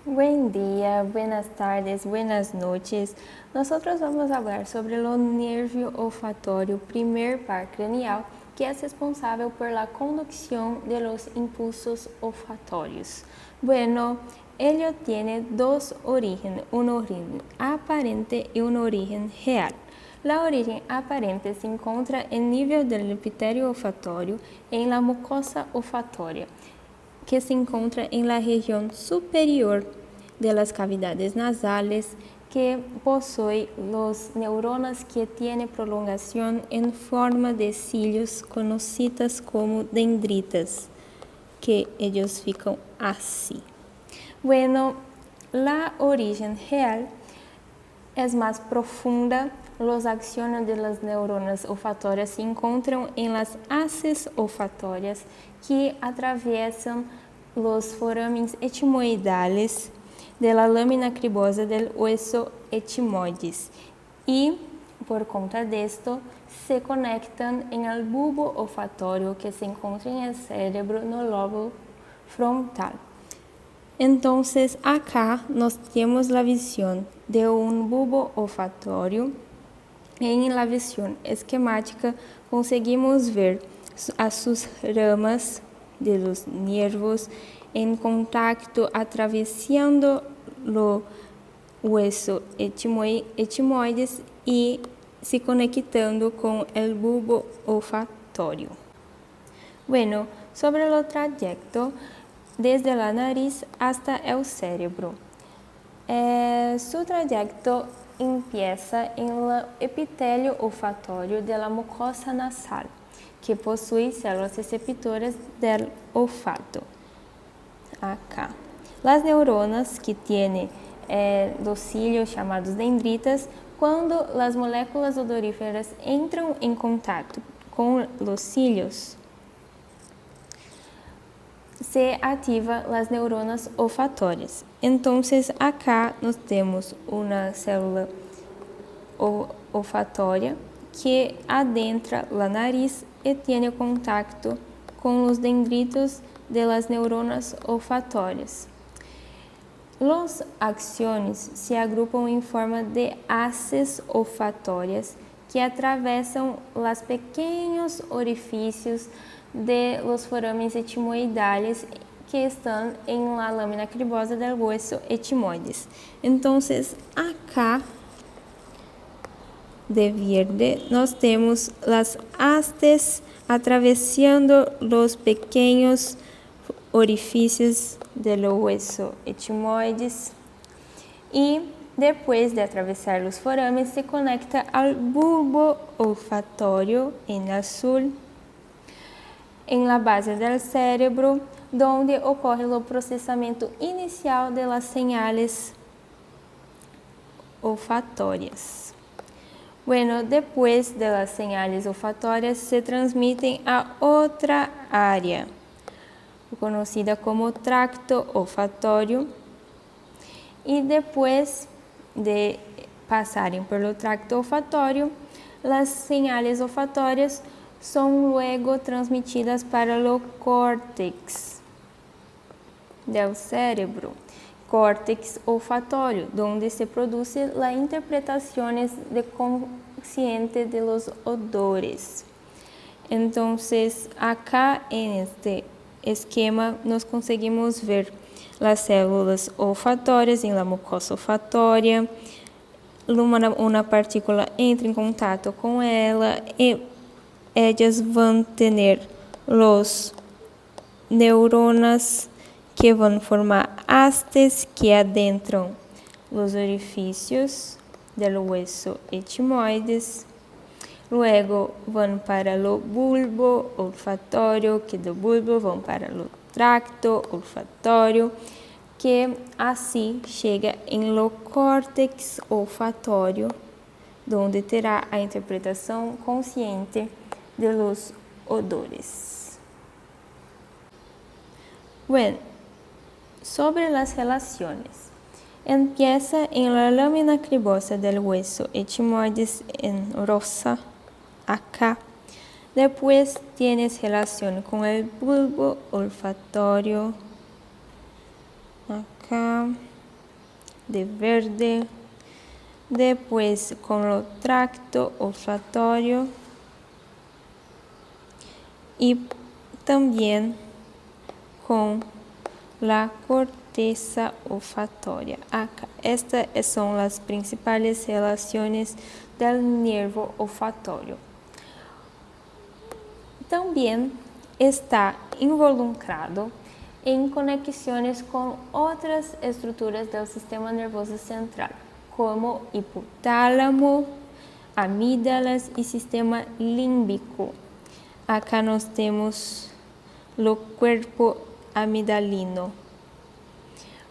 Buen día, buenas tardes, buenas noches. Nosotros vamos a hablar sobre el nervio olfatorio, primer par craneal, que es responsable por la conducción de los impulsos olfatorios. Bueno, ello tiene dos orígenes, un origen aparente y un origen real. La origen aparente se encontra en nivel del epitelio olfatorio en la mucosa olfatoria, que se encontra en la región superior de las cavidades nasales, que posee los neuronas que tienen prolongación en forma de cilios conocidas como dendritas, que ellos ficam así. Bueno, la origen real es más profunda. Las acciones de las neuronas olfatorias se encuentran en las haces olfatorias que atraviesan los foramen etimoidales de la lámina cribosa del hueso etimoides y, por conta de esto, se conectan en el bulbo olfatorio que se encuentra en el cerebro no lóbulo frontal. Entonces, acá nós temos a visão de um bulbo olfatório. Em la visão esquemática, conseguimos ver as suas ramas de los nervos em contacto atravessando o hueso etimoides e se conectando com o bulbo olfatório. Bueno, sobre o trayecto desde la nariz hasta el cerebro. Su trayecto empieza en el epitelio olfatorio de la mucosa nasal, que posee células receptoras del olfato. Acá. Las neuronas que tienen los cilios llamados dendritas, cuando las moléculas odoríferas entran en contacto con los cilios, se ativa las neuronas olfatorias. Entonces, acá nós temos uma célula olfatória que adentra la nariz e tiene contacto com os dendritos de las neuronas olfatórias. Los axones se agrupam em forma de haces olfatórias que atravessam os pequenos orifícios de los foramen etimoidales que estão em la lámina cribosa del hueso etimoides. Entonces, acá de verde nós temos as hastes atravessando los pequenos orifícios del hueso etimoides e depois de atravessar os forames se conecta ao bulbo olfatório em azul en la base del cerebro, donde ocorre o processamento inicial de las señales olfatórias. Bueno, depois de las señales olfatórias se transmitem a outra área, conhecida como tracto olfatório, e depois de passarem pelo tracto olfatório, as señales olfatórias são luego transmitidas para o córtex del cerebro, córtex olfatório, donde se produce la interpretaciones de consciente de los odores. Entonces, acá en este esquema, nós conseguimos ver las células olfatórias em la mucosa olfatória, uma partícula entra em contato com ela e ellas van tener los neuronas que van formar hastes que adentram los orificios del hueso etimoides, luego van para lo bulbo olfatório, que do bulbo vão para lo tracto olfatório, que assim chega em lo córtex olfatório, donde terá a interpretação consciente de los odores. Bueno, sobre las relaciones. Empieza en la lámina cribosa del hueso etimoides en rosa, acá. Después tienes relación con el bulbo olfatorio, acá. de verde, después con el tracto olfatorio y también con la corteza olfatoria. Acá, estas son las principales relaciones del nervio olfatorio. También está involucrado en conexiones con otras estructuras del sistema nervioso central, como hipotálamo, amígdalas y sistema límbico. Acá nós temos o cuerpo amidalino.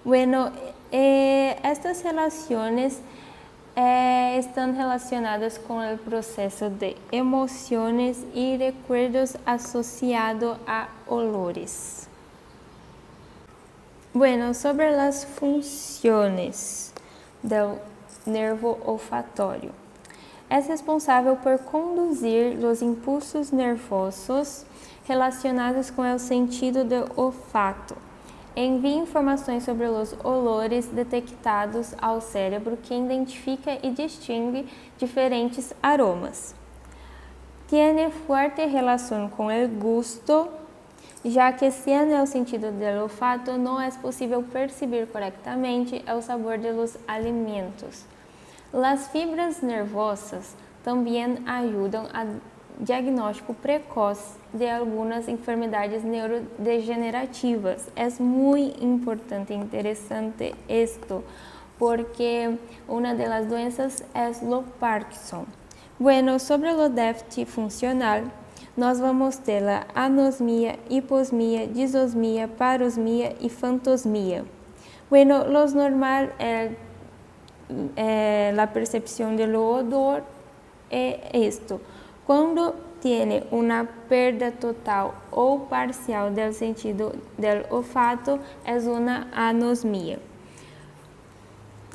Bueno, estas relaciones están relacionadas con el proceso de emociones y recuerdos asociado a olores. Bueno, sobre las funciones del nervo olfatório. Es responsável por conduzir os impulsos nervosos relacionados com o sentido do olfato. Envia informações sobre os olores detectados ao cérebro que identifica e distingue diferentes aromas. Tiene fuerte relação com o gusto, já que sem o sentido do olfato não é possível perceber corretamente o sabor de los alimentos. Las fibras nervosas também ajudam a diagnóstico precoce de algumas enfermedades neurodegenerativas. É muito importante e interessante isto, porque uma das doenças é o Parkinson. Bueno, sobre o déficit funcional, nós vamos ter a anosmia, hiposmia, disosmia, parosmia e fantosmia. Bueno, lo normal é a percepção do odor é isto. Quando tem uma perda total ou parcial do sentido do olfato, é uma anosmia.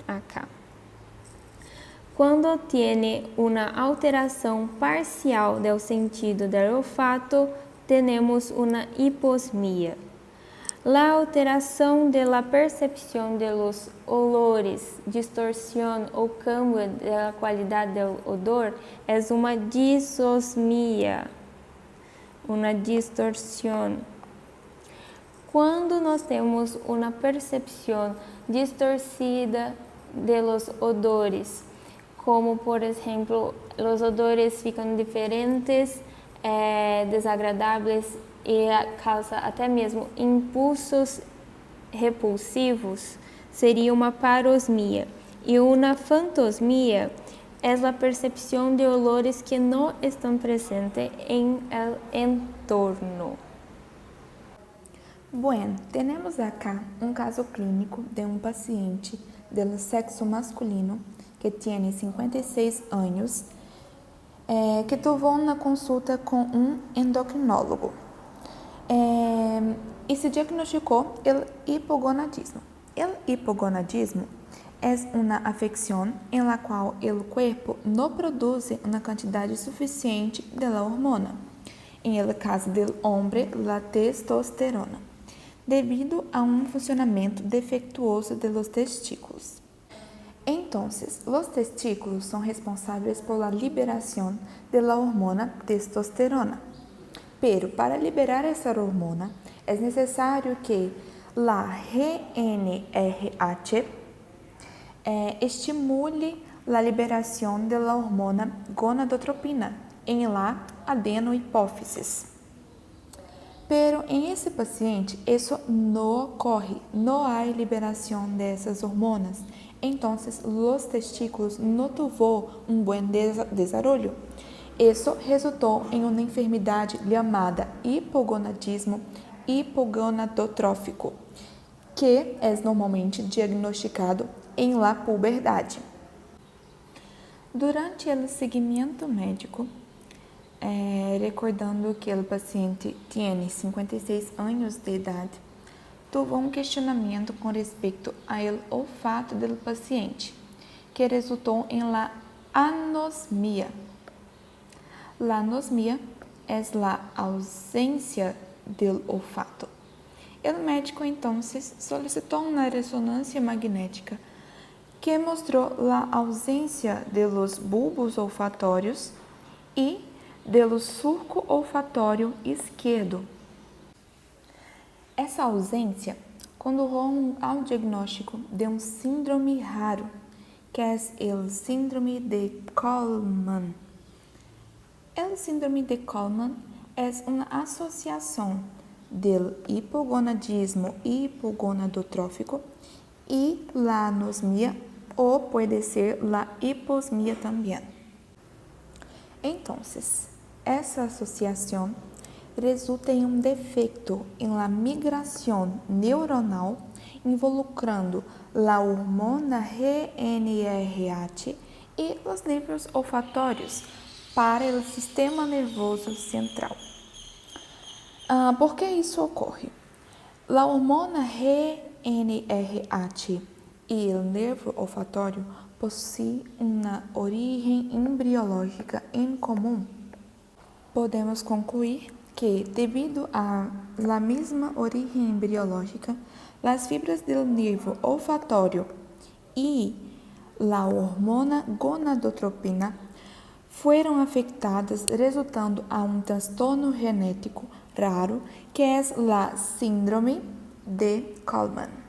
Acá. Quando tem uma alteração parcial do sentido do olfato, temos uma hiposmia. A alteração da percepção de los olores, distorção ou cambio da qualidade do odor é uma disosmia, uma distorção. Quando nós temos uma percepção distorcida de los odores, como por exemplo, os odores ficam diferentes, desagradáveis e causa até mesmo impulsos repulsivos, seria uma parosmia. E uma fantosmia é a percepção de olores que não estão presentes em el entorno. Bueno, temos acá um caso clínico de um paciente do sexo masculino que tem 56 anos, que teve uma consulta com um endocrinólogo. E se diagnosticou o hipogonadismo. O hipogonadismo é uma afecção em la qual o corpo não produz uma quantidade suficiente de la hormona, em el caso do homem, la testosterona, devido a um funcionamento defeituoso de los testículos. Então, os testículos são responsáveis por la liberação de la hormona testosterona. Pero para liberar essa hormona, é necessário que a GnRH estimule a liberação da hormona gonadotropina em la adenohipófisis. Pero em esse paciente, isso não ocorre, não há liberação dessas hormonas. Então, os testículos não tiveram um bom desenvolvimento. Isso resultou em uma enfermidade chamada hipogonadismo hipogonadotrófico, que é normalmente diagnosticado em la puberdade. Durante o seguimento médico, recordando que o paciente tem 56 anos de idade, teve um questionamento com respeito ao olfato do paciente, que resultou em la anosmia. La anosmia é a ausência do olfato. O médico então solicitou uma ressonância magnética que mostró la ausencia de los bulbos olfatorios y do surco olfatório esquerdo. Essa ausência conduziu ao diagnóstico de um síndrome raro, que é o síndrome de Kallmann. O síndrome de Kallmann é uma associação do hipogonadismo hipogonadotrófico e la anosmia, ou pode ser la hiposmia também. Então, essa associação resulta em um defeito em la migração neuronal involucrando la hormona GnRH e os nervos olfatórios para o sistema nervoso central. Por que isso ocorre? La hormona GnRH e o nervo olfatório possuem uma origem embriológica em comum. Podemos concluir que, devido a la mesma origem embriológica, as fibras do nervo olfatório e la hormona gonadotropina foram afetadas, resultando a um transtorno genético raro que é la síndrome de Kallmann.